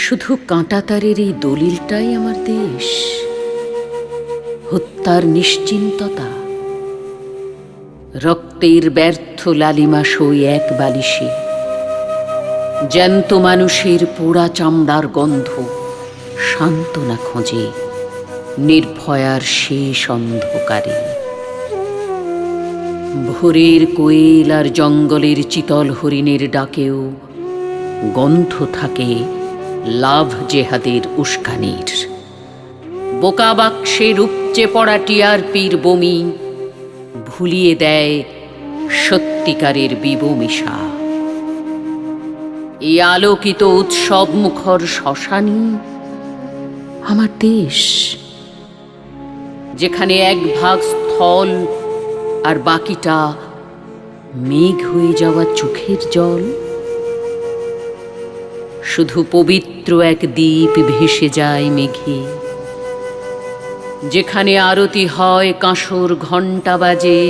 শুধু কাঁটাতারের এই দলিলটাই আমার দেশ, হত্যার নিশ্চিন্ততা, রক্তের ব্যর্থ লালিমা সই এক বালিশে, জ্যান্ত মানুষের পোড়া চামড়ার গন্ধ সান্ত্বনা খোঁজে নির্ভয়ার শেষ অন্ধকারে। ভোরের কোয়েল আর জঙ্গলের চিতল হরিণের ডাকেও গন্ধ থাকে লাভ জেহাদের উস্কানির। বোকা বাক্সের উপচে পড়া টিআরপির বমি ভুলিয়ে দেয় সত্যিকারের বিবমিশা। এই আলোকিত উৎসব মুখর শ্মশানই আমার দেশ, যেখানে এক ভাগ স্থল আর বাকিটা মেঘ হয়ে যাওয়া চোখের জল। শুধু পবিত্র এক দ্বীপ ভেসে যায় মেঘে, যেখানে আরতি হয় কাঁসর ঘণ্টা বাজে,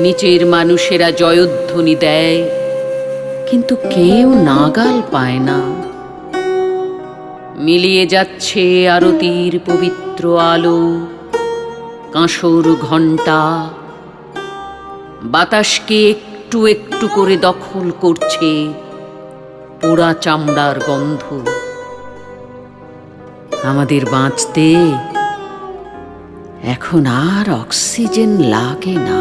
নিচের মানুষেরা জয়ধ্বনি দেয় কিন্তু কেউ নাগাল পায় না। মিলিয়ে যাচ্ছে আরতির পবিত্র আলো, কাঁসর ঘণ্টা বাতাসকে একটু একটু করে দখল করছে পোড়া চামড়ার গন্ধ। আমাদের বাঁচতে এখন আর অক্সিজেন লাগে না।